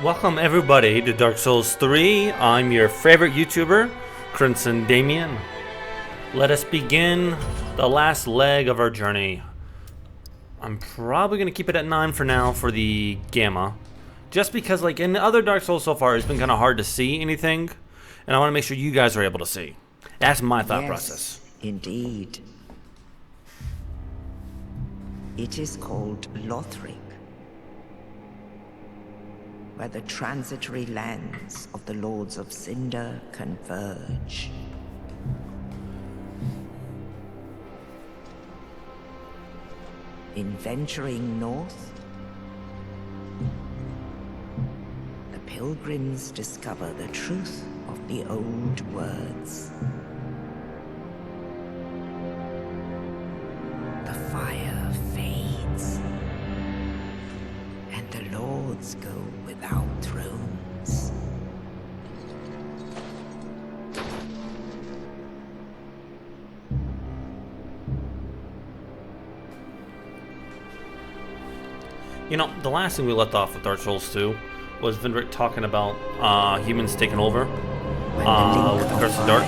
Welcome everybody to Dark Souls 3. I'm your favorite YouTuber, Crimson Damien. Let us begin the last leg of our journey. I'm probably going to keep it at 9 for now for the Gamma. Just because like in the other Dark Souls so far, it's been kind of hard to see anything. And I want to make sure you guys are able to see. That's my thought process. Indeed. It is called Lothric, where the transitory lands of the Lords of Cinder converge. In venturing north, the pilgrims discover the truth of the old words. The fire fades, and the lords go without thrones. You know, the last thing we left off with Dark Souls 2 was Vindrick talking about humans taking over with the Curse of Dark.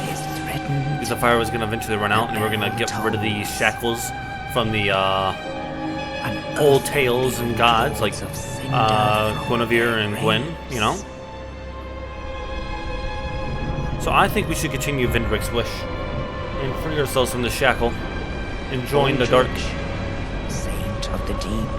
Because the fire was going to eventually run out and we're going to get rid of the shackles from the old tales and gods like Guinevere and Gwen, you know? So I think we should continue Vindrick's wish and free ourselves from the shackle and join the dark. Saint of the deep.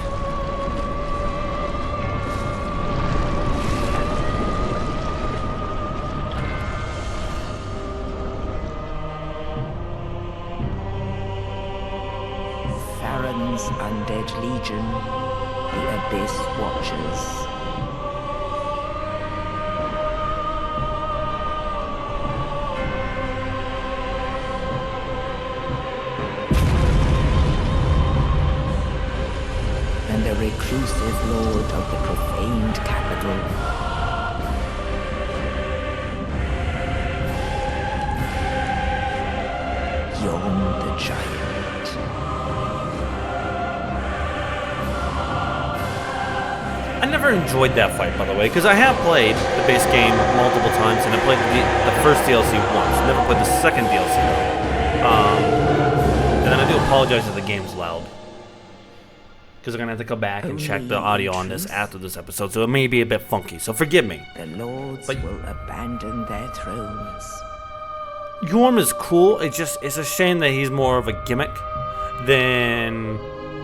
Farron's undead legion, the Abyss Watchers. And the reclusive lord of the profaned capital. Yon the giant. I never enjoyed that fight, by the way, because I have played the base game multiple times, and I played the first DLC once. Never played the second DLC, and then I do apologize if the game's loud, because I'm going to have to go back and check the audio on this after this episode, so it may be a bit funky, so forgive me. The lords will abandon their thrones. Yorm is cool, it's a shame that he's more of a gimmick than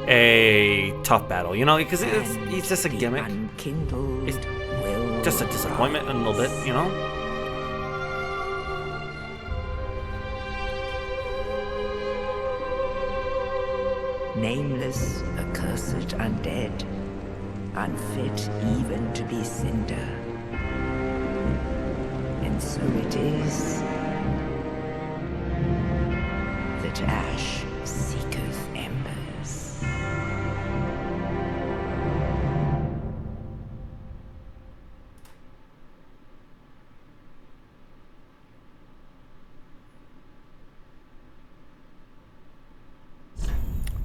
a tough battle, you know, because he's just a gimmick. It's just a disappointment a little bit, you know. Nameless, accursed undead, unfit even to be cinder. And so it is that ash seeketh embers.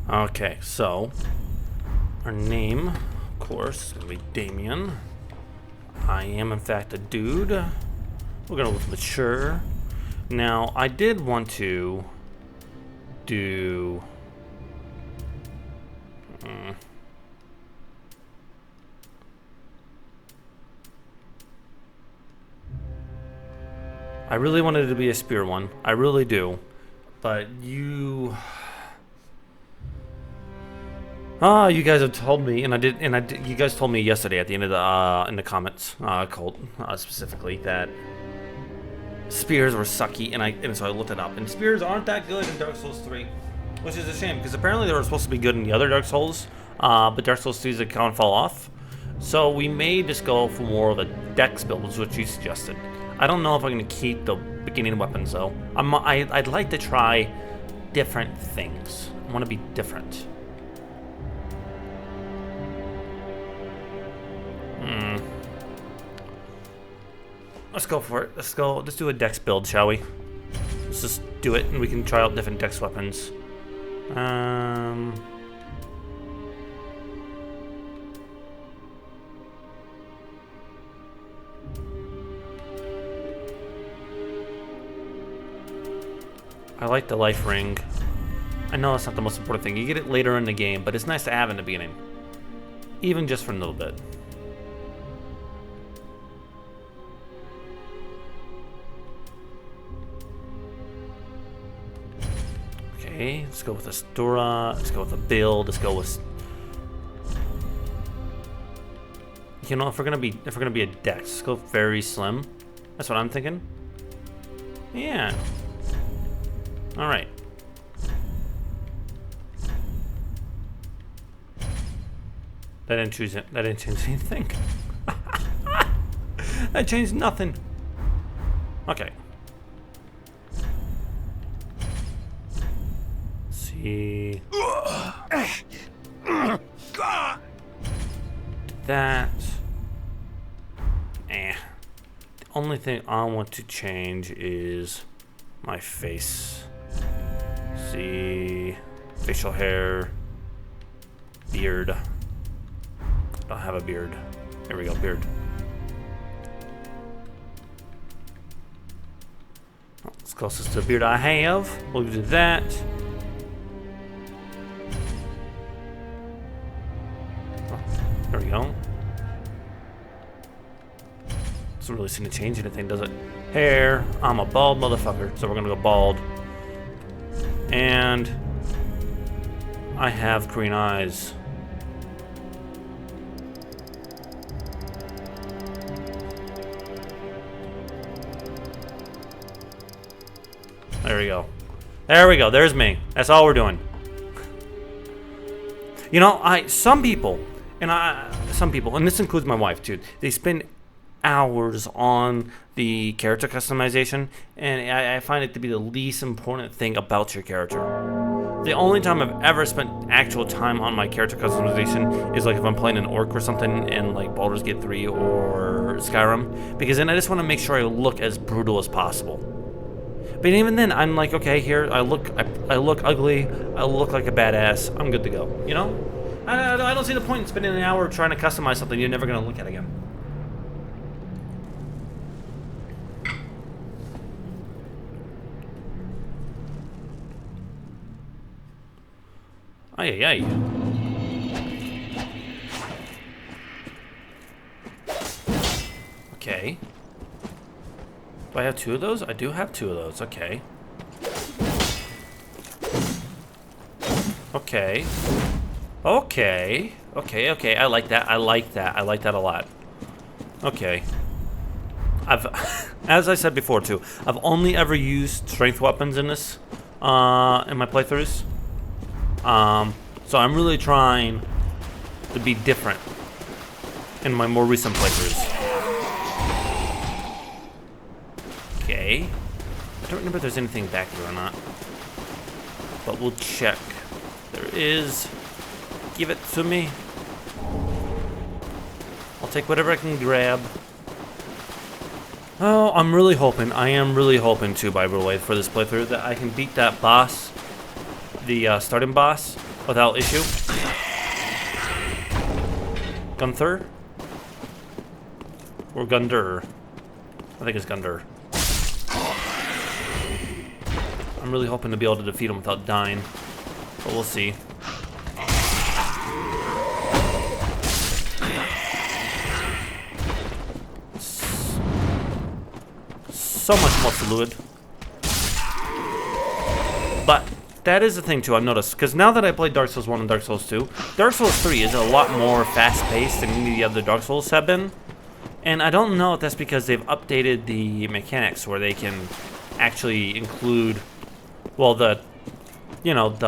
Okay, so our name, of course, is going to be Damien. I am, in fact, a dude. We're going to look mature. Now, I did want to do... I really wanted it to be a spear one. I really do. But you... you guys have told me, you guys told me yesterday at the end of the, in the comments, Colt, specifically, that spears were sucky, and so I looked it up, and spears aren't that good in Dark Souls 3, which is a shame, because apparently they were supposed to be good in the other Dark Souls, but Dark Souls 3 kind of fall off, so we may just go for more of a dex build, which is what you suggested. I don't know if I'm going to keep the beginning weapons, though. I'd like to try different things. I want to be different. Let's go for it. Let's do a dex build, shall we? Let's just do it, and we can try out different dex weapons. I like the life ring. I know that's not the most important thing. You get it later in the game, but it's nice to have in the beginning. Even just for a little bit. Okay, let's go with a Stora. Let's go with a build. Let's go with... You know, if we're gonna be a Dex, let's go very slim. That's what I'm thinking. Yeah. All right. That didn't choose it. That didn't change anything. That changed nothing. Okay. Let's see. That. The only thing I want to change is my face. See, facial hair, beard. I don't have a beard. There we go, beard. Oh, it's closest to the beard I have. We'll do that. Oh, there we go. Doesn't really seem to change anything, does it? Hair. I'm a bald motherfucker, so we're gonna go bald. And I have green eyes. There we go. There we go. There's me. That's all we're doing. You know, some people, and this includes my wife too, they spend hours on the character customization, and I find it to be the least important thing about your character. The only time I've ever spent actual time on my character customization is like if I'm playing an orc or something in like Baldur's Gate 3 or Skyrim, because then I just want to make sure I look as brutal as possible. But even then, I'm like, okay, here I look ugly, I look like a badass, I'm good to go. You know, I don't see the point in spending an hour trying to customize something you're never gonna look at again. Ay, ay, ay. Okay. Do I have two of those? I do have two of those. Okay. Okay. Okay. Okay, okay. I like that. I like that. I like that a lot. Okay. As I said before too, I've only ever used strength weapons in this, in my playthroughs. So I'm really trying to be different in my more recent playthroughs. Okay. I don't remember if there's anything back here or not. But we'll check. There is. Give it to me. I'll take whatever I can grab. Oh, I'm really hoping, I am really hoping too, by the way, for this playthrough, that I can beat that boss, the starting boss, without issue. Gunther? Or Gundyr? I think it's Gundyr. I'm really hoping to be able to defeat him without dying, but we'll see. So much more fluid. But that is the thing too, I've noticed, because now that I played Dark Souls 1 and Dark Souls 2, Dark Souls 3 is a lot more fast-paced than any of the other Dark Souls have been. And I don't know if that's because they've updated the mechanics where they can actually include, well, the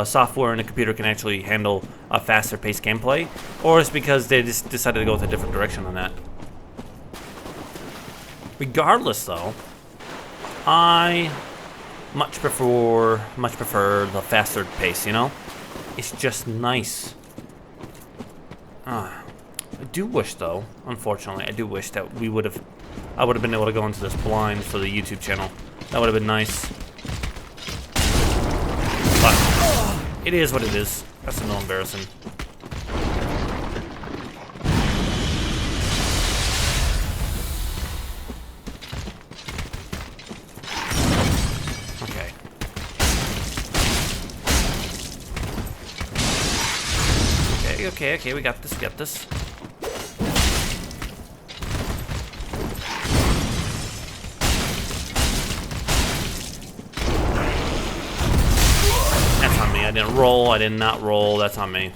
software and the computer can actually handle a faster-paced gameplay, or it's because they just decided to go with a different direction on that. Regardless, though, I much prefer the faster pace, you know? It's just nice. I do wish, though, unfortunately, I do wish that I would have been able to go into this blind for the YouTube channel. That would have been nice. But it is what it is. That's a little embarrassing. Okay, okay, we got this, we got this. That's on me. I didn't roll. I did not roll. That's on me.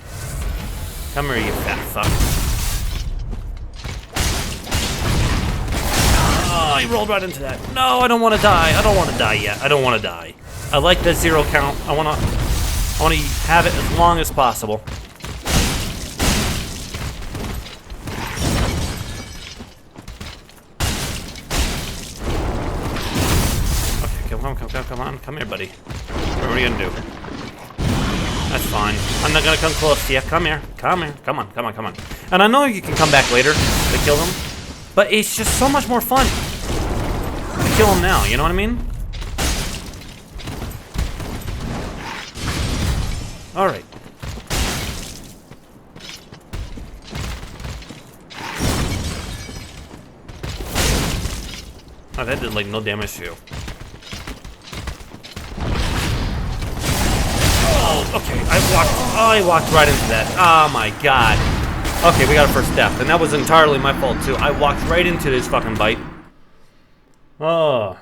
Come here, you fat fuck. Oh, he rolled right into that. No, I don't want to die. I don't want to die yet. I don't want to die. I like that 0 count. I want to have it as long as possible. Okay, come on. Come here, buddy. What are you gonna do? That's fine. I'm not gonna come close to you. Come here. Come here. Come on. Come on. Come on. And I know you can come back later to kill him, but it's just so much more fun to kill him now. You know what I mean? All right. Oh, that did like no damage to you. Oh, okay. I walked right into that. Oh my god. Okay, we got a first death, and that was entirely my fault too. I walked right into this fucking bite. Oh.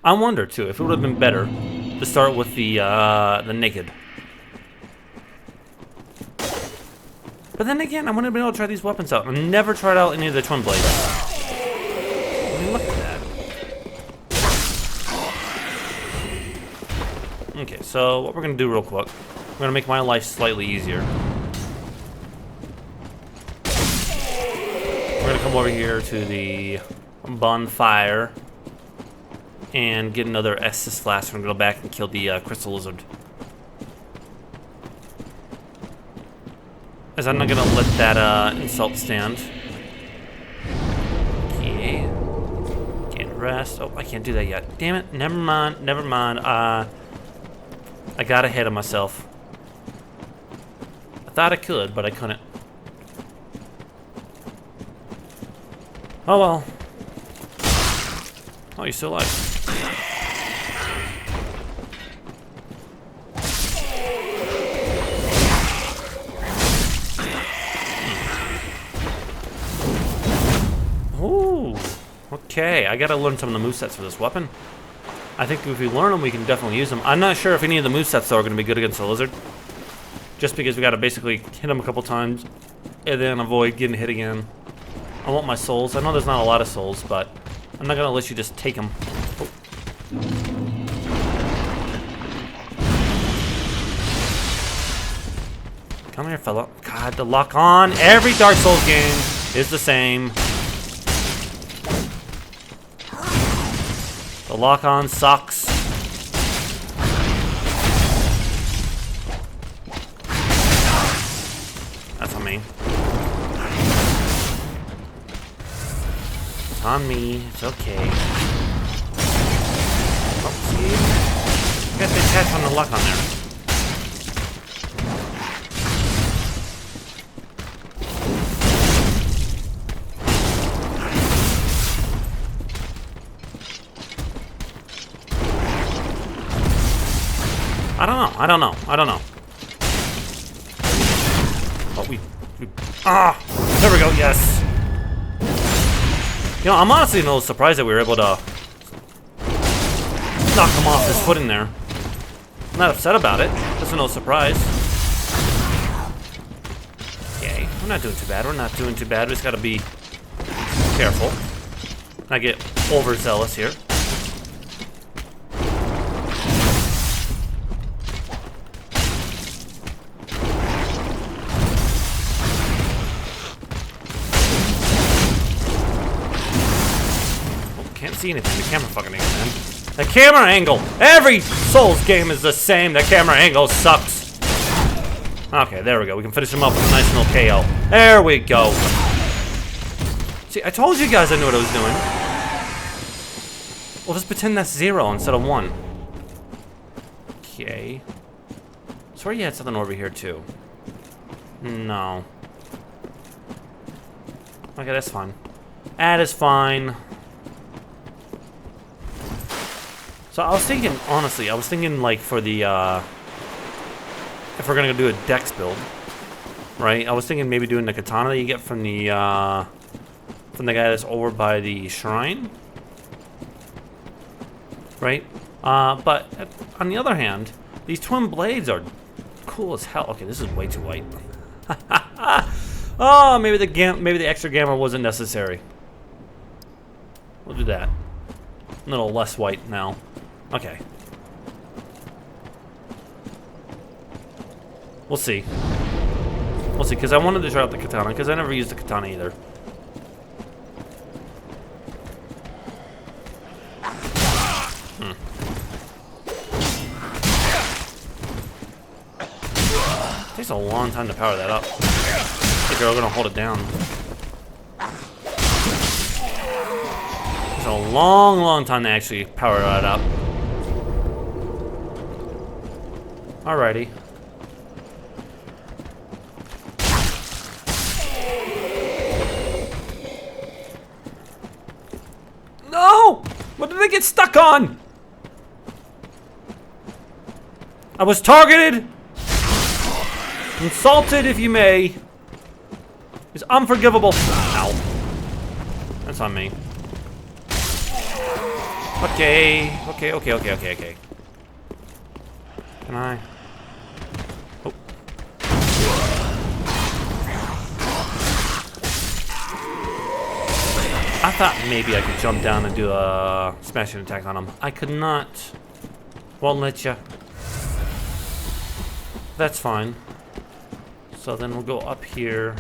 I wonder too if it would have been better to start with the naked. But then again, I wouldn't have been able to try these weapons out. I've never tried out any of the twin blades. I mean, look at that. Okay, so what we're gonna do real quick, we're gonna make my life slightly easier. We're gonna come over here to the bonfire and get another Estus flask. We're gonna go back and kill the crystal lizard. As I'm not gonna let that insult stand. Okay. Can't rest. Oh, I can't do that yet. Damn it. Never mind. Never mind. I got ahead of myself. I thought I could, but I couldn't. Oh well. Oh, you're still alive. Ooh. Okay, I gotta learn some of the movesets for this weapon. I think if we learn them, we can definitely use them. I'm not sure if any of the movesets, though, are going to be good against the lizard. Just because we got to basically hit him a couple times and then avoid getting hit again. I want my souls. I know there's not a lot of souls, but I'm not going to let you just take them. Oh. Come here, fella. God, the lock on. Every Dark Souls game is the same. The lock-on sucks. That's on me. It's on me. It's okay. Oh, see? I got the attach on the lock on there. I don't know. Oh, there we go, yes. You know, I'm honestly a little surprised that we were able to knock him off his footing there. I'm not upset about it, just no surprise. Okay, we're not doing too bad, we just gotta be careful. Not get overzealous here. Can't see anything. The camera fucking angle, man. The camera angle! Every Souls game is the same. The camera angle sucks. Okay, there we go. We can finish him up with a nice little KO. There we go. See, I told you guys I knew what I was doing. Well, just pretend that's 0 instead of 1. Okay. I swear you had something over here, too. No. Okay, that's fine. That is fine. So I was thinking, honestly, like for the if we're gonna do a dex build, right? I was thinking maybe doing the katana that you get from the guy that's over by the shrine, right? But on the other hand, these twin blades are cool as hell. Okay, this is way too white. Oh, maybe the extra gamma wasn't necessary. We'll do that. A little less white now. Okay. We'll see. We'll see, because I wanted to try out the katana, because I never used the katana either. Takes a long time to power that up. I think we're gonna hold it down. It's a long, long time to actually power that up. Alrighty. No! What did I get stuck on? I was targeted! Insulted, if you may. It's unforgivable. Ow. That's on me. Okay. Okay. Can I? Oh. I thought maybe I could jump down and do a smashing attack on him. I could not. Won't let you. That's fine. So then we'll go up here.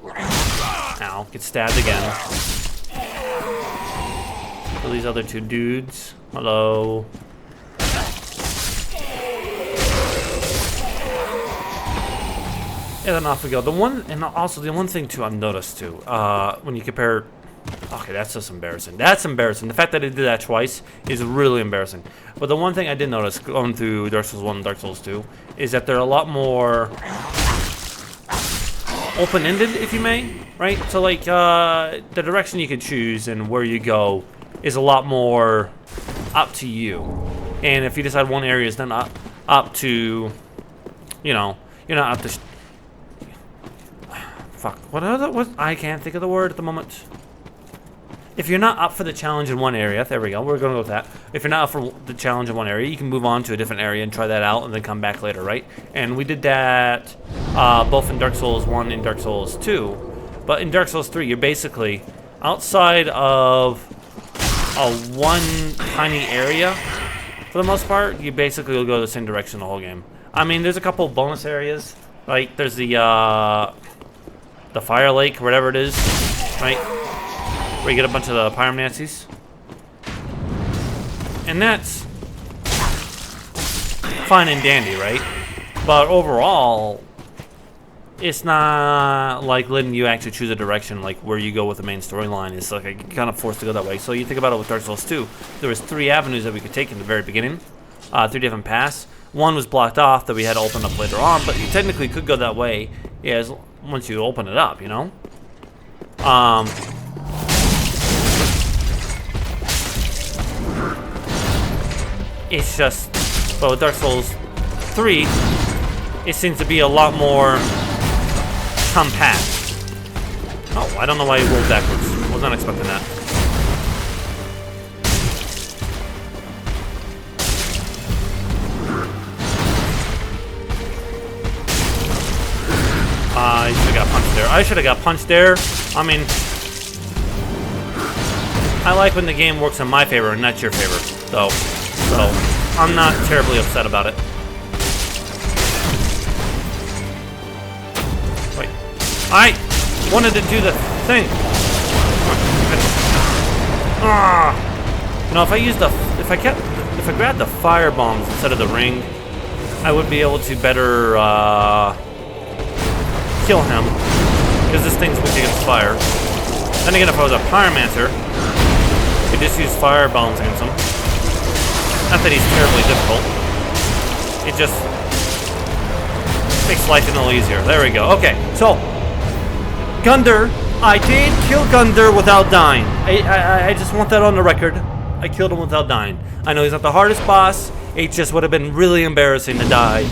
Ow, get stabbed again. Kill these other two dudes. Hello. And then off we go. The one thing too I've noticed too, when you compare, okay, that's just embarrassing. That's embarrassing. The fact that I did that twice is really embarrassing. But the one thing I did notice going through Dark Souls 1 and Dark Souls 2 is that they're a lot more open-ended, if you may, right? So like the direction you could choose and where you go is a lot more up to you. And if you decide one area is then up to, you know, you're not up to. Fuck. What I can't think of the word at the moment. If you're not up for the challenge in one area, there we go. We're gonna go with that. If you're not up for the challenge in one area, you can move on to a different area and try that out, and then come back later, right? And we did that both in Dark Souls 1 and Dark Souls 2. But in Dark Souls 3, you're basically outside of a one tiny area. For the most part, you basically will go the same direction the whole game. I mean, there's a couple of bonus areas. Like there's the fire lake, whatever it is, right? Where you get a bunch of the pyromancies. And that's fine and dandy, right? But overall, it's not like letting you actually choose a direction, like where you go with the main storyline. It's like you're kind of forced to go that way. So you think about it with Dark Souls 2, there was 3 avenues that we could take in the very beginning, 3 different paths. One was blocked off that we had to open up later on, but you technically could go that way, yeah, once you open it up, you know? It's just, but with Dark Souls 3, it seems to be a lot more compact. Oh, I don't know why he rolled backwards. Was not expecting that. I should have got punched there. I should have got punched there. I mean, I like when the game works in my favor and not your favor, though. So, I'm not terribly upset about it. Wait. I wanted to do the thing. No, if I grabbed the fire bombs instead of the ring, I would be able to better kill him, because this thing's weak against fire. Then again, if I was a pyromancer, I could just use fire bombs against him. Not that he's terribly difficult. It just makes life a little easier. There we go. Okay, so Gundyr, I did kill Gundyr without dying. I just want that on the record. I killed him without dying. I know he's not the hardest boss. It just would have been really embarrassing to die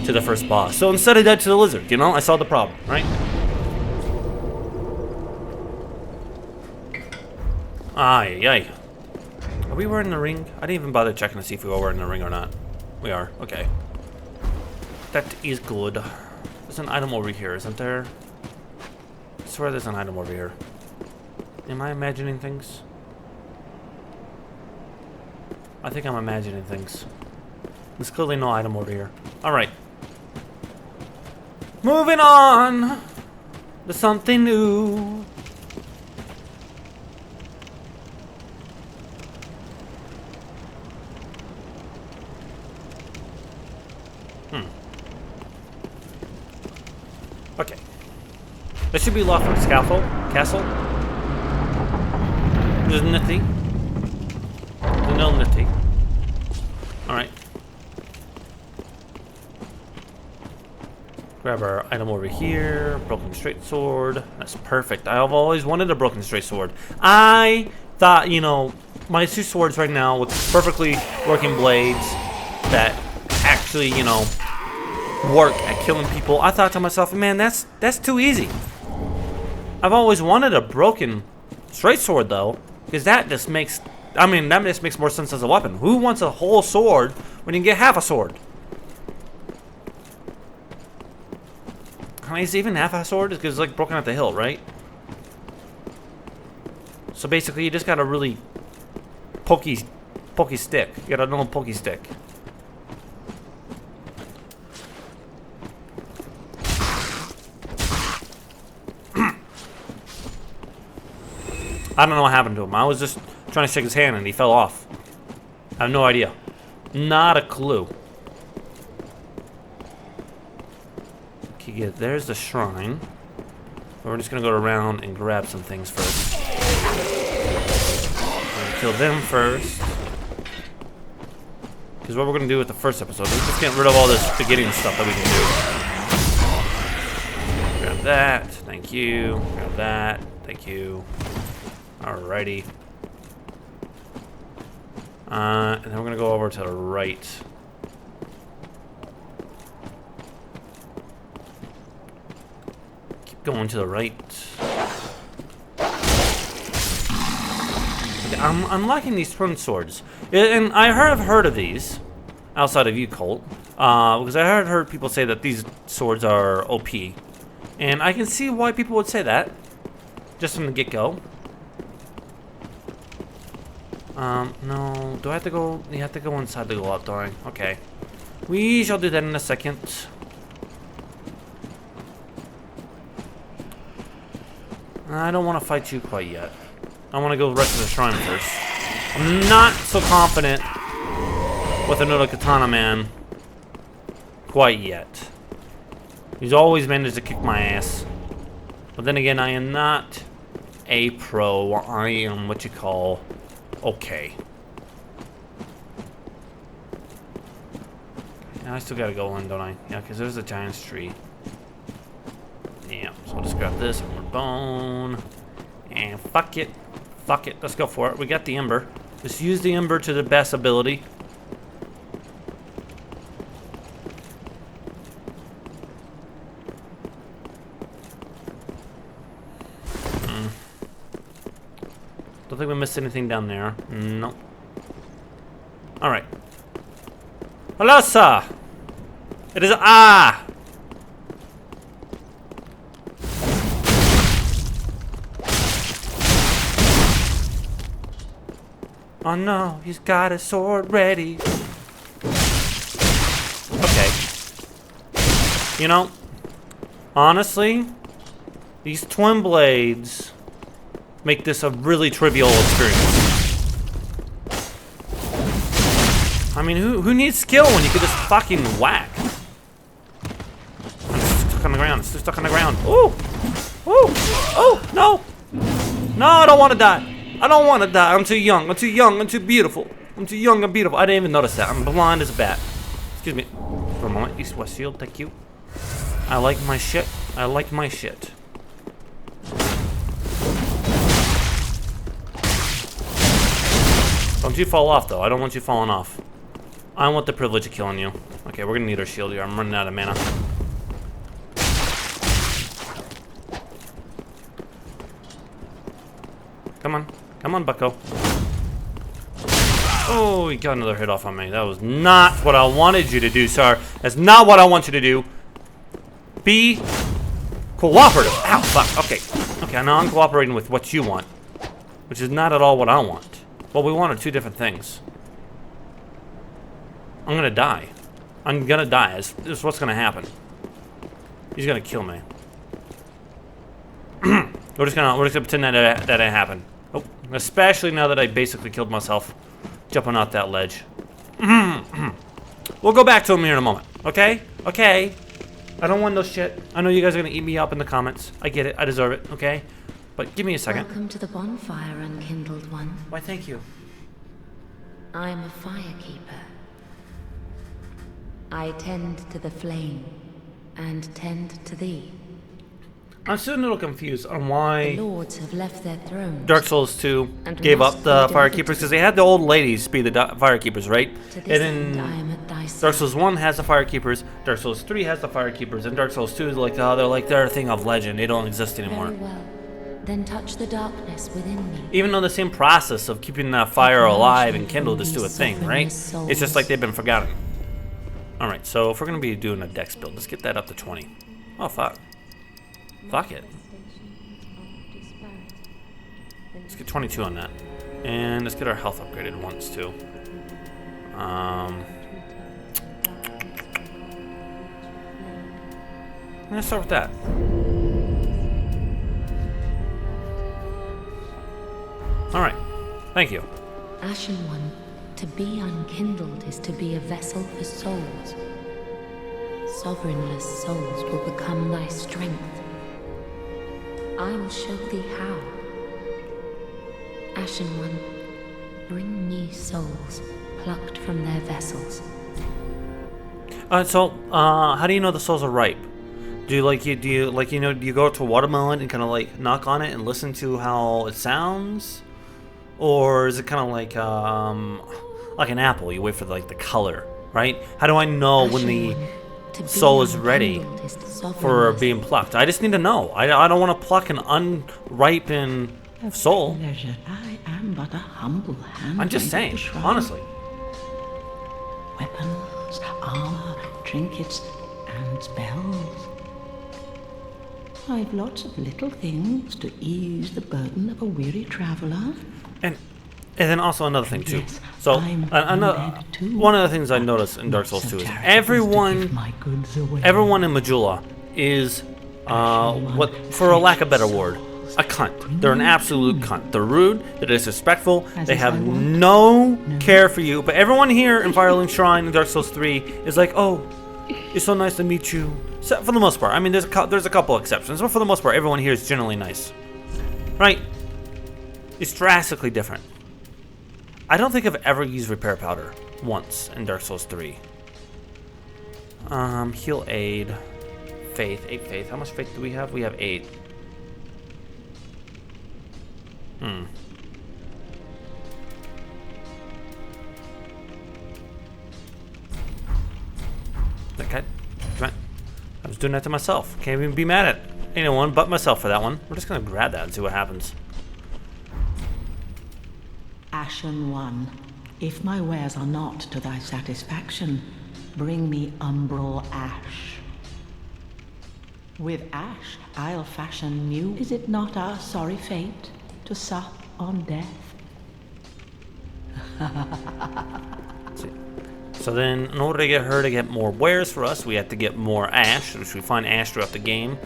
to the first boss. So instead I died to the lizard, you know? I solved the problem, right? Ay. Are we wearing the ring? I didn't even bother checking to see if we were wearing the ring or not. We are, okay. That is good. There's an item over here, isn't there? I swear there's an item over here. Am I imagining things? I think I'm imagining things. There's clearly no item over here. Alright. Moving on to something new. Okay. This should be lawful castle. There's nifty. There's no nifty. Alright. Grab our item over here. Broken straight sword. That's perfect. I've always wanted a broken straight sword. I thought, you know, my two swords right now with perfectly working blades that actually, you know, work at killing people. I thought to myself, man, that's too easy. I've always wanted a broken straight sword though, because that just makes, that just makes more sense as a weapon. Who wants a whole sword when you can get half a sword? Is even half a sword? Because it's like broken at the hilt, right? So basically, you just got a really pokey stick. You got a little pokey stick. I don't know what happened to him. I was just trying to shake his hand and he fell off. I have no idea. Not a clue. Okay, yeah, there's the shrine. We're just gonna go around and grab some things first. We're gonna kill them first. Because what we're gonna do with the first episode is just get rid of all this beginning stuff that we can do. Grab that. Thank you. Grab that. Thank you. Alrighty. And then we're gonna go over to the right. Keep going to the right. Okay, I'm unlocking these twin swords, and I have heard of these outside of you, Colt, because I heard people say that these swords are OP, and I can see why people would say that, just from the get-go. No. Do I have to go? You have to go inside to go up, don't I? Okay. We shall do that in a second. I don't want to fight you quite yet. I want to go rest of the shrine first. I'm not so confident with another Katana Man quite yet. He's always managed to kick my ass. But then again, I am not a pro. I am what you call okay. And I still gotta go in, don't I? Yeah, because there's a giant's tree. Yeah, so I'll just grab this, more bone. And fuck it. Fuck it. Let's go for it. We got the ember. Just use the ember to the best ability. Don't think we missed anything down there. Nope. Alright. Hello, sir! It is ah! Oh no, he's got his sword ready. Okay. You know, honestly, these twin blades make this a really trivial experience. I mean, who needs skill when you can just fucking whack? I'm stuck on the ground. It's stuck on the ground. Ooh! Ooh! Oh! No! No, I don't want to die. I don't want to die. I'm too young. I'm too young. I'm too beautiful. I'm too young and beautiful. I didn't even notice that. I'm blind as a bat. Excuse me. For a moment. East West Shield. Thank you. I like my shit. I like my shit. Don't you fall off, though. I don't want you falling off. I want the privilege of killing you. Okay, we're gonna need our shield here. I'm running out of mana. Come on. Come on, bucko. Oh, he got another hit off on me. That was not what I wanted you to do, sir. That's not what I want you to do. Be cooperative. Ow, fuck. Okay. Okay, now I'm cooperating with what you want, which is not at all what I want. What we want are two different things. I'm gonna die. I'm gonna die. This is what's gonna happen. He's gonna kill me. We're just gonna pretend that it happened. Oh, especially now that I basically killed myself jumping off that ledge. We'll go back to him here in a moment. Okay? Okay. I don't want no shit. I know you guys are gonna eat me up in the comments. I get it. I deserve it. Okay? But give me a second. Welcome to the bonfire, unkindled one. Why, thank you. I am a firekeeper. I tend to the flame, and tend to thee. I'm still a little confused on The why lords have left their thrones. Dark Souls 2 And gave must up the be Firekeepers, delivered because they had the old ladies be the Firekeepers, right? To And this end I then am at thy side. Dark Souls 1 has the Firekeepers, Dark Souls 3 has the Firekeepers, and Dark Souls 2 is like, they're a thing of legend. They don't exist anymore. Very well. Then touch the darkness within me. Even though the same process of keeping that fire alive and kindled is still a thing, right? Souls. It's just like they've been forgotten. Alright, so if we're going to be doing a dex build, let's get that up to 20. Oh, fuck. Fuck it. Let's get 22 on that. And let's get our health upgraded once, too. I'm going to start with that. Alright. Thank you. Ashen one, to be unkindled is to be a vessel for souls. Sovereignless souls will become thy strength. I will show thee how. Ashen one, bring me souls plucked from their vessels. So how do you know the souls are ripe? Do you go to a watermelon and kind of like knock on it and listen to how it sounds? Or is it kind of like an apple? You wait for like the color, right? How do I know when the soul is ready for being plucked? I just need to know. I don't want to pluck an unripened soul. Pleasure. I am but a humble handmaid I'm just of saying, the shrine. honestly. Weapons, armor, trinkets, and spells. I've lots of little things to ease the burden of a weary traveler. And then also another thing too. Yes, So I'm undead too. one of the things I noticed in Dark Souls 2 is everyone in Majula is what, for a lack of a better word, a cunt. They're an absolute cunt. They're rude. They're disrespectful. They have no care for you. But everyone here in Firelink Shrine in Dark Souls 3 is like, oh, it's so nice to meet you. So, for the most part, I mean, there's a couple exceptions, but for the most part, everyone here is generally nice, right? It's drastically different. I don't think I've ever used repair powder once in Dark Souls 3. Heal aid, faith, 8 faith. How much faith do we have? We have 8. Okay, come on. I was doing that to myself. Can't even be mad at anyone but myself for that one. We're just gonna grab that and see what happens. Ashen one, if my wares are not to thy satisfaction, bring me umbral ash. With ash, I'll fashion new. Is it not our sorry fate to sup on death? So then, in order to get her to get more wares for us, we have to get more ash, which we find ash throughout the game.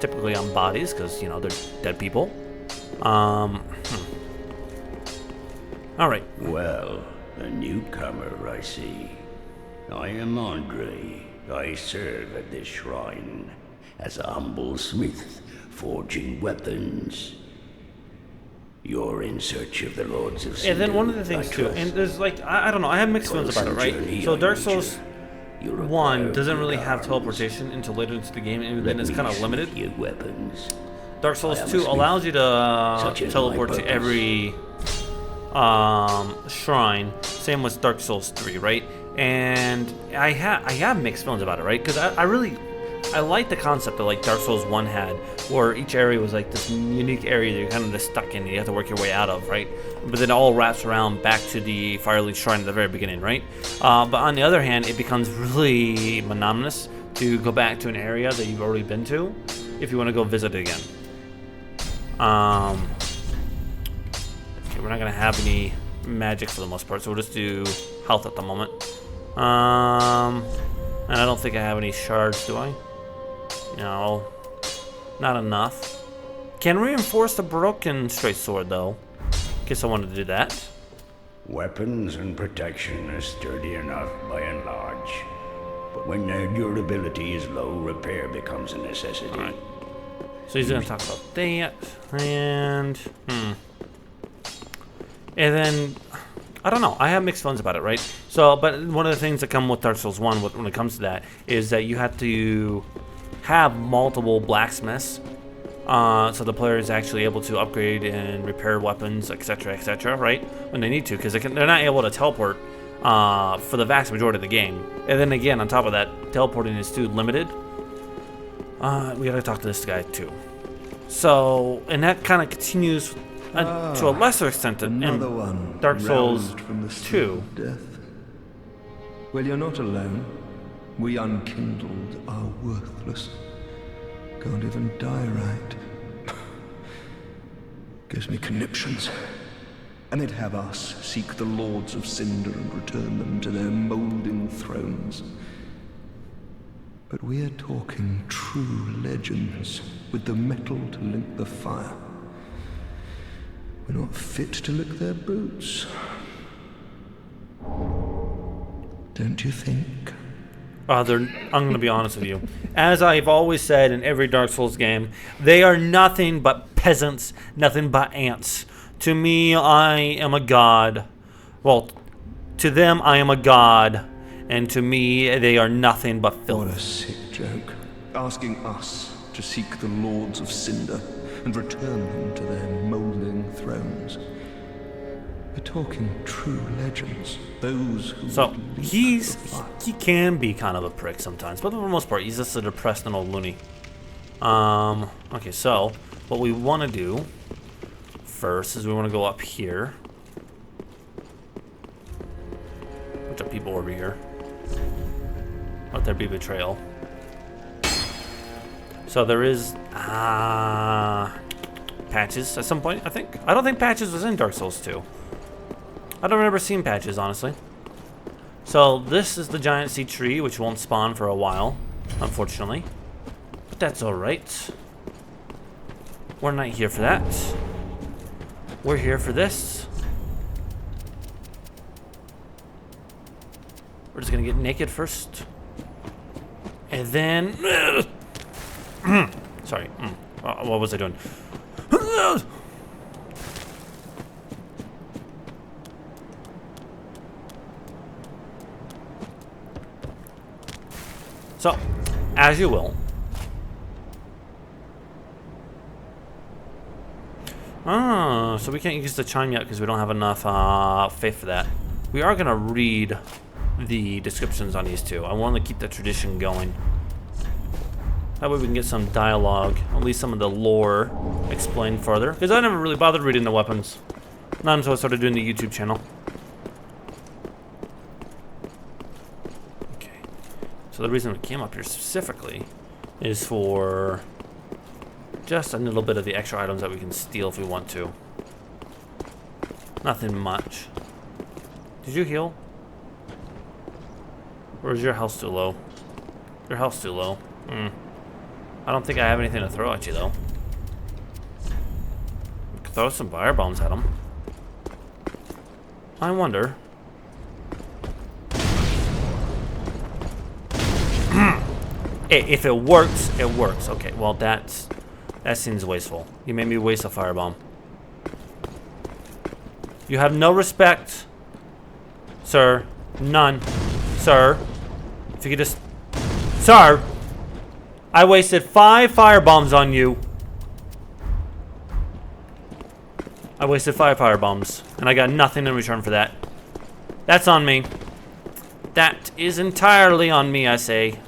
Typically on bodies, because, you know, they're dead people. Alright. Well, a newcomer, I see. I am Andre. I serve at this shrine as a humble smith, forging weapons. You're in search of the Lords of Cinder, And then one of the things I too, trust. and there's like, I don't know, I have mixed feelings about it, right? So Dark Souls 1 doesn't really have teleportation until later into the game, and then it's kind of limited. Your weapons. Dark Souls I am a 2 smith, allows you to such is my teleport to purpose. every shrine. Same with Dark Souls 3, right? And I have mixed feelings about it, right? Because I like the concept that like Dark Souls 1 had, where each area was like this unique area that you're kind of just stuck in and you have to work your way out of, right? But then it all wraps around back to the Firelink Shrine at the very beginning, right? But on the other hand, it becomes really monotonous to go back to an area that you've already been to if you want to go visit it again. Okay, we're not gonna have any magic for the most part, so we'll just do health at the moment. And I don't think I have any shards, do I? No, not enough. Can reinforce the broken straight sword though. Guess I wanted to do that. Weapons and protection are sturdy enough by and large. But when their durability is low, repair becomes a necessity. Alright. So he's gonna talk about that. And then I don't know. I have mixed feelings about it, right? So, but one of the things that come with Dark Souls 1 when it comes to that is that you have to have multiple blacksmiths, so the player is actually able to upgrade and repair weapons, etc., right? When they need to, because they're not able to teleport for the vast majority of the game. And then again, on top of that, teleporting is too limited. We gotta talk to this guy too. So, and that kind of continues to a lesser extent in Dark Souls 2. Death. Well, you're not alone. We unkindled are worthless. Can't even die right. Gives me conniptions. And they'd have us seek the Lords of Cinder and return them to their moulding thrones. But we're talking true legends, with the metal to link the fire. We're not fit to lick their boots. Don't you think? I'm going to be honest with you. As I've always said in every Dark Souls game, they are nothing but peasants, nothing but ants. To me, I am a god. Well, to them, I am a god. And to me, they are nothing but filth. What a sick joke. Asking us to seek the Lords of Cinder and return them to their moulding thrones. We're talking true legends. Those who So he can be kind of a prick sometimes, but for the most part, he's just a depressed and old loony. Okay, so what we want to do first is we want to go up here. Bunch of people over here. Let there be betrayal. So there is patches at some point, I think. I don't think patches was in Dark Souls 2. I don't remember seeing patches, honestly. So this is the giant sea tree, which won't spawn for a while, unfortunately. But that's alright. We're not here for that. We're here for this. We're just gonna get naked first. And then... Sorry. What was I doing? So, as you will. So we can't use the chime yet because we don't have enough faith for that. We are gonna read the descriptions on these two. I want to keep the tradition going. That way we can get some dialogue, at least some of the lore explained further. Because I never really bothered reading the weapons. Not until I started doing the YouTube channel. Okay. So the reason we came up here specifically is for just a little bit of the extra items that we can steal if we want to. Nothing much. Did you heal? Or is your health too low? Your health's too low. I don't think I have anything to throw at you, though. We could throw some fire bombs at him. I wonder. If it works, it works. Okay, well, that seems wasteful. You made me waste a firebomb. You have no respect, sir. None. Sir. If you could just... Sir! I wasted 5 firebombs on you. I wasted 5 fire bombs, and I got nothing in return for that. That's on me. That is entirely on me, I say.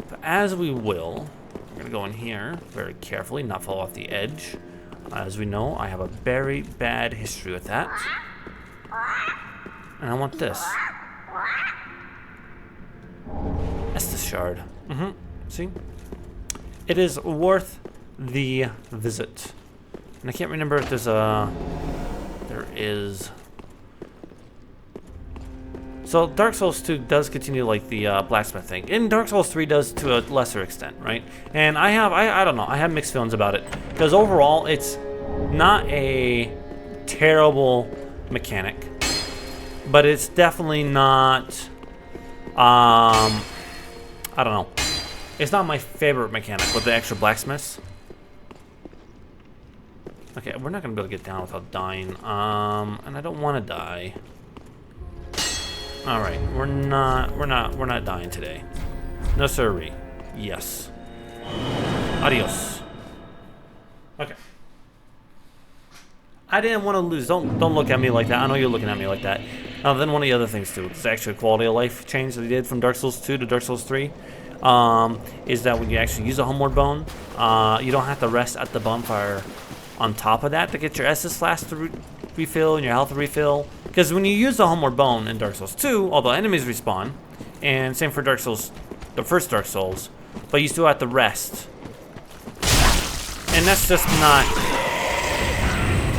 But as we will, we're gonna go in here very carefully, not fall off the edge. As we know, I have a very bad history with that. And I want this. Estus shard. See? It is worth the visit. And I can't remember if there's a... There is... So Dark Souls 2 does continue like the blacksmith thing. And Dark Souls 3 does to a lesser extent, right? And I don't know, I have mixed feelings about it. Because overall, it's not a terrible mechanic. But it's definitely not, I don't know. It's not my favorite mechanic with the extra blacksmiths. Okay, we're not gonna be able to get down without dying. And I don't want to die. All right, we're not dying today. No sirree. Yes. Adios. Okay. I didn't want to lose. Don't look at me like that. I know you're looking at me like that. Then one of the other things too, it's actually a quality of life change that they did from Dark Souls 2 to Dark Souls 3, is that when you actually use a homeward bone, you don't have to rest at the bonfire on top of that to get your Estus flask to refill and your health to refill. Because when you use the homeward bone in Dark Souls 2, although enemies respawn, and same for Dark Souls, the first Dark Souls, but you still have to rest. And that's just not...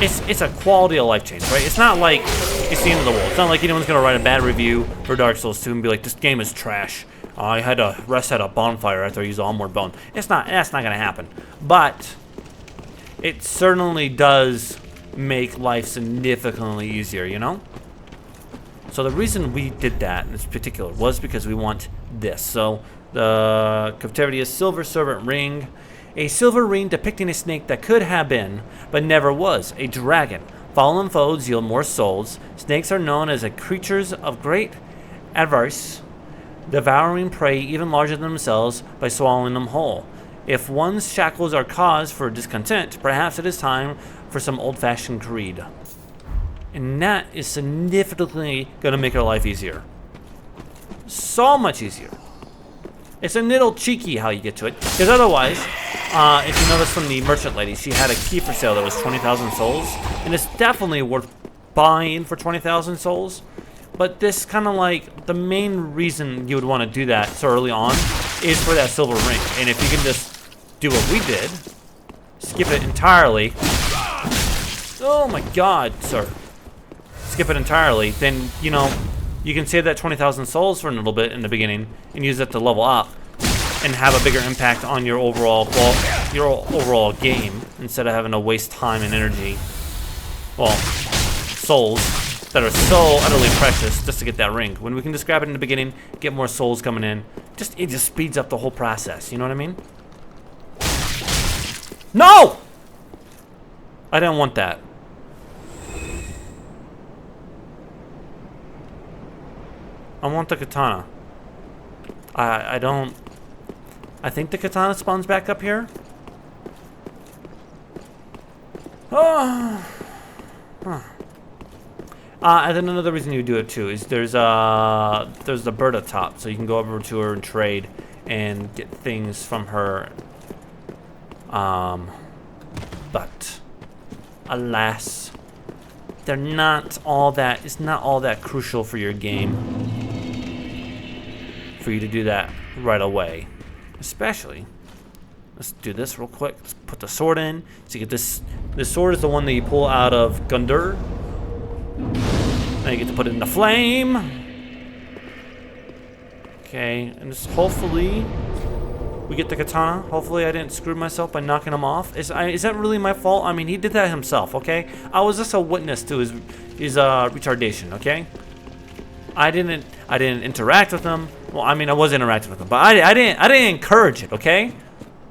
It's a quality of life change, right? It's not like it's the end of the world. It's not like anyone's gonna write a bad review for Dark Souls 2 and be like, this game is trash. I had to rest at a bonfire after I used a homeward bone. That's not gonna happen. But it certainly does make life significantly easier, you know? So the reason we did that in this particular was because we want this. So the Captivity is Silver Servant Ring. A silver ring depicting a snake that could have been, but never was, a dragon. Fallen foes yield more souls. Snakes are known as creatures of great avarice, devouring prey even larger than themselves by swallowing them whole. If one's shackles are cause for discontent, perhaps it is time for some old-fashioned greed. And that is significantly going to make our life easier. So much easier. It's a little cheeky how you get to it, because otherwise, if you notice from the merchant lady, she had a key for sale that was 20,000 souls, and it's definitely worth buying for 20,000 souls. But this kind of like, the main reason you would want to do that so early on is for that silver ring. And if you can just do what we did, skip it entirely. Oh my god, sir. Skip it entirely, then, you know, you can save that 20,000 souls for a little bit in the beginning and use it to level up and have a bigger impact on your overall game instead of having to waste time and energy, well, souls that are so utterly precious just to get that ring. When we can just grab it in the beginning, get more souls coming in, it just speeds up the whole process, you know what I mean? No! I didn't want that. I want the katana. I don't... I think the katana spawns back up here. Oh. Huh. And then another reason you do it too is there's the bird at top, so you can go over to her and trade and get things from her. But alas, they're not all that. It's not all that crucial for your game for you to do that right away. Especially, let's do this real quick. Let's put the sword in. So you get this. This sword is the one that you pull out of Gundyr. Now you get to put it in the flame. Okay, and just hopefully we get the katana. Hopefully I didn't screw myself by knocking him off. Is that really my fault? I mean, he did that himself, okay? I was just a witness to his retardation, okay? I didn't interact with him. Well, I mean, I was interacting with him, but I didn't encourage it, okay?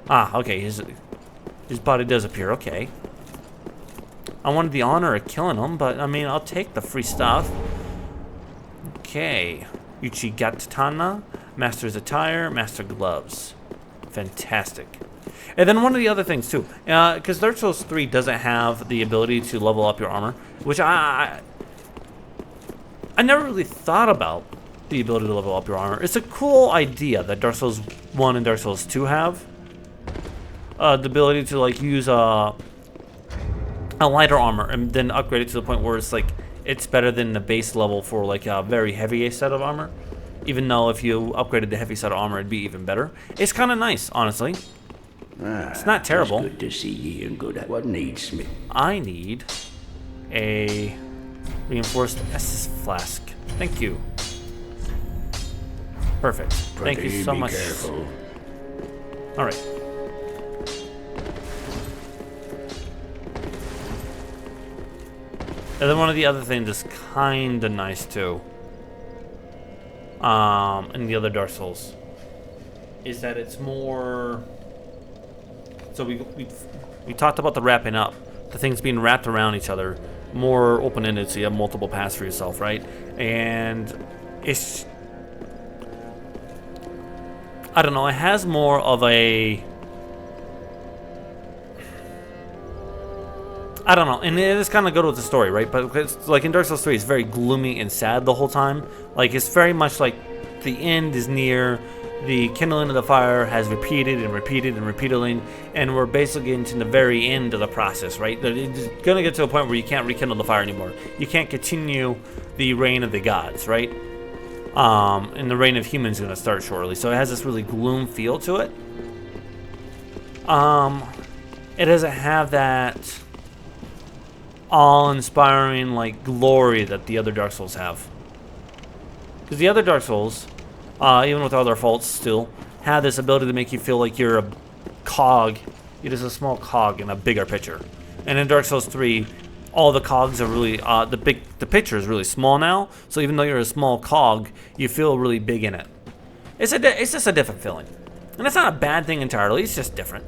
Ah, okay, his body does appear, okay. I wanted the honor of killing him, but I mean, I'll take the free stuff. Okay. Uchigatana, Master's Attire, Master Gloves. Fantastic. And then one of the other things too, because Dark Souls 3 doesn't have the ability to level up your armor, which I never really thought about the ability to level up your armor. It's a cool idea that Dark Souls 1 and Dark Souls 2 have. The ability to like use a lighter armor and then upgrade it to the point where it's like it's better than the base level for like a very heavy set of armor. Even though if you upgraded the heavy set of armor, it'd be even better. It's kind of nice, honestly. It's not terrible. It's good to see you and good at what needs me. I need a reinforced Estus flask. Thank you. Perfect. Thank you so much. Careful. All right. And then one of the other things that's kind of nice too, in the other Dark Souls, is that it's more. So we talked about the wrapping up, the things being wrapped around each other, more open-ended, so you have multiple paths for yourself, right? And it's, I don't know, it has more of a, I don't know, and it is kind of good with the story, right? But it's, like in Dark Souls 3, it's very gloomy and sad the whole time. Like it's very much like the end is near, the kindling of the fire has repeated and repeated and repeatedly, and we're basically getting to the very end of the process, right? It's gonna get to a point where you can't rekindle the fire anymore. You can't continue the reign of the gods, right? And the reign of humans is gonna start shortly. So it has this really gloom feel to it. It doesn't have that awe-inspiring like glory that the other Dark Souls have. Because the other Dark Souls, even with all their faults, still have this ability to make you feel like you're a cog. You're just a small cog in a bigger picture. And in Dark Souls 3, all the cogs are really the picture is really small now. So even though you're a small cog, you feel really big in it. It's just a different feeling, and it's not a bad thing entirely. It's just different.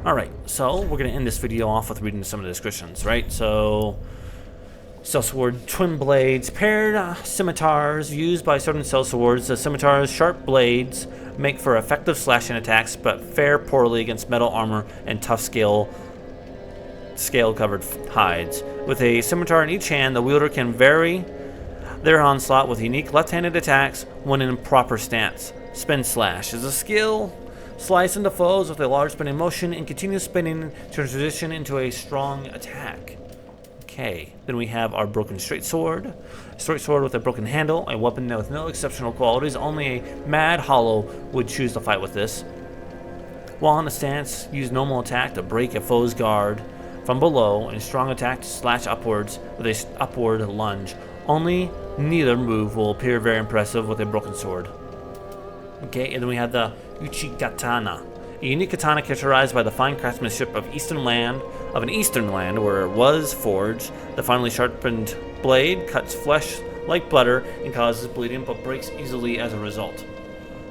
All right, so we're gonna end this video off with reading some of the descriptions, right? So. Sellsword, twin blades, paired scimitars used by sword and sellswords. The scimitars' sharp blades make for effective slashing attacks, but fare poorly against metal armor and tough scale-covered hides. With a scimitar in each hand, the wielder can vary their onslaught with unique left-handed attacks when in proper stance. Spin slash is a skill. Slice into foes with a large spinning motion and continue spinning to transition into a strong attack. Okay, then we have our broken straight sword with a broken handle, a weapon with no exceptional qualities. Only a mad hollow would choose to fight with this. While in a stance, use normal attack to break a foe's guard from below, and a strong attack to slash upwards with a upward lunge. Only neither move will appear very impressive with a broken sword. Okay, and then we have the Uchigatana, a unique katana characterized by the fine craftsmanship of an eastern land where it was forged. The finely sharpened blade cuts flesh like butter and causes bleeding, but breaks easily as a result.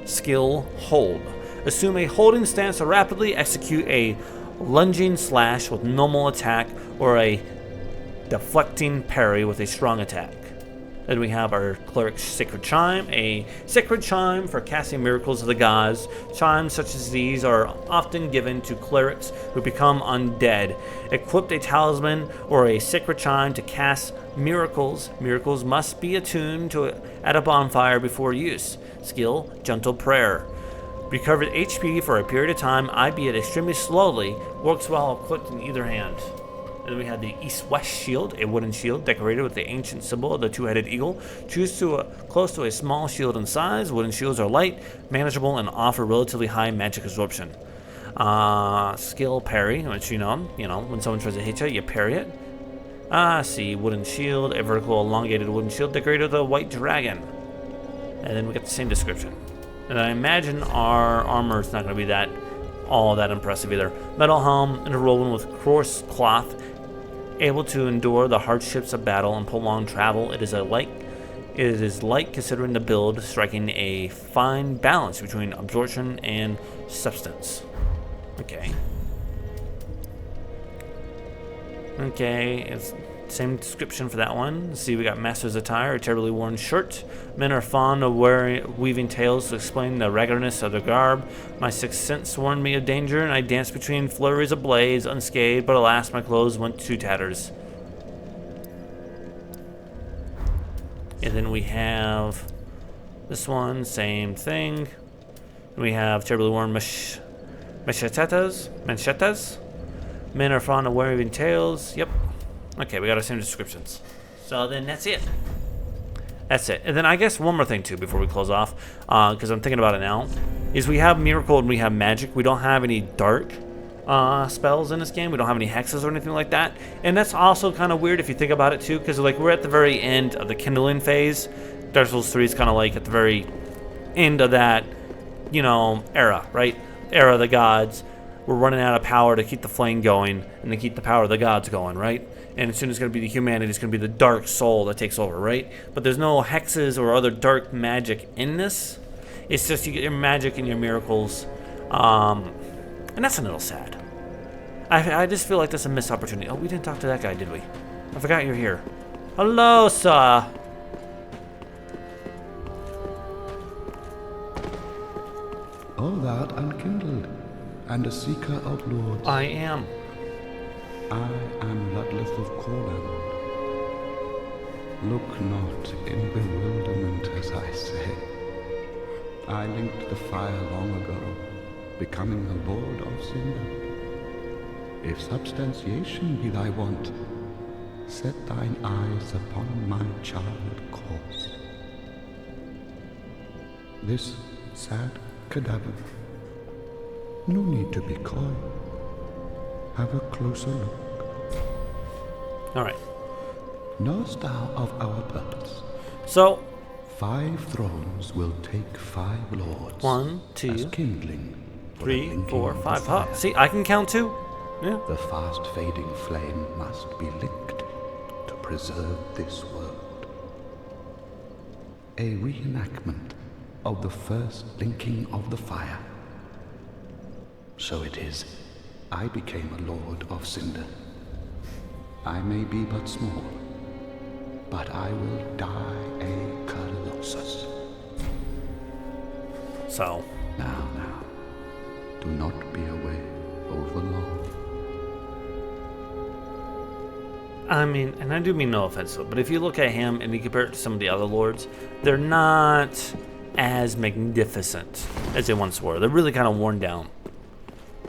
Skill hold. Assume a holding stance to rapidly execute a lunging slash with normal attack or a deflecting parry with a strong attack. Then we have our Cleric's Sacred Chime, a sacred chime for casting miracles of the gods. Chimes such as these are often given to clerics who become undead. Equip a talisman or a sacred chime to cast miracles. Miracles must be attuned to at a bonfire before use. Skill, Gentle Prayer. Recovered HP for a period of time, albeit extremely slowly, works while equipped in either hand. And then we have the East-West Shield, a wooden shield decorated with the ancient symbol of the two-headed eagle. Choose close to a small shield in size. Wooden shields are light, manageable, and offer relatively high magic absorption. Skill Parry, which you know, when someone tries to hit you, you parry it. See, wooden shield, a vertical elongated wooden shield decorated with a white dragon. And then we get the same description. And I imagine our armor is not going to be all that impressive either. Metal helm interwoven with coarse cloth, able to endure the hardships of battle and prolonged travel. It is light considering the build, striking a fine balance between absorption and substance. Okay, it's Same description for that one. Let's see, we got master's attire, a terribly worn shirt. Men are fond of weaving tales to explain the raggedness of their garb. My sixth sense warned me of danger, and I danced between flurries of blades, unscathed, but alas, my clothes went to tatters. And then we have this one, same thing. We have terribly worn machetas. Men are fond of weaving tales. Yep. Okay, we got our same descriptions. So then that's it. That's it. And then I guess one more thing too before we close off, because I'm thinking about it now, is we have miracle and we have magic. We don't have any dark spells in this game. We don't have any hexes or anything like that. And that's also kind of weird if you think about it too, because like we're at the very end of the kindling phase. Dark Souls 3 is kind of like at the very end of that, you know, era, right? Era of the gods. We're running out of power to keep the flame going and to keep the power of the gods going, right? And as soon as it's going to be the humanity, it's going to be the dark soul that takes over, right? But there's no hexes or other dark magic in this. It's just you get your magic and your miracles. And that's a little sad. I just feel like that's a missed opportunity. Oh, we didn't talk to that guy, did we? I forgot you're here. Hello, sir. O thou unkindled, and a seeker of lords. I am. I am Ludleth of Corland. Look not in bewilderment as I say. I linked the fire long ago, becoming a lord of Cinder. If substantiation be thy want, set thine eyes upon my charred corpse. This sad cadaver. No need to be coy. Have a closer look. All right. Knowest thou of our purpose? So, 5 thrones will take 5 lords. 1, 2, as kindling for 3, the linking 4, of the 5. fire. See, I can count too. Yeah. The fast fading flame must be linked to preserve this world. A reenactment of the first linking of the fire. So it is, I became a lord of Cinder. I may be but small, but I will die a colossus. So. Now, do not be away over long. I mean, and I do mean no offense to it, but if you look at him and you compare it to some of the other lords, they're not as magnificent as they once were. They're really kind of worn down.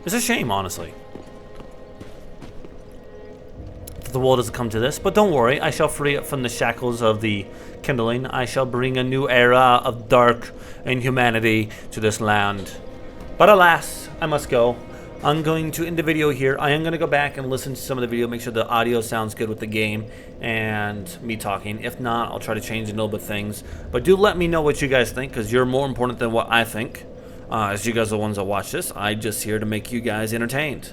It's a shame, honestly, that the world doesn't come to this. But don't worry, I shall free it from the shackles of the kindling. I shall bring a new era of dark inhumanity to this land. But alas, I must go. I'm going to end the video here. I am going to go back and listen to some of the video, make sure the audio sounds good with the game and me talking. If not, I'll try to change a little bit things. But do let me know what you guys think, because you're more important than what I think. As you guys are the ones that watch this, I'm just here to make you guys entertained.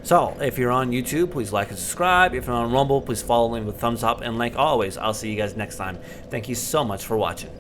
So, if you're on YouTube, please like and subscribe. If you're on Rumble, please follow me with thumbs up. And like always, I'll see you guys next time. Thank you so much for watching.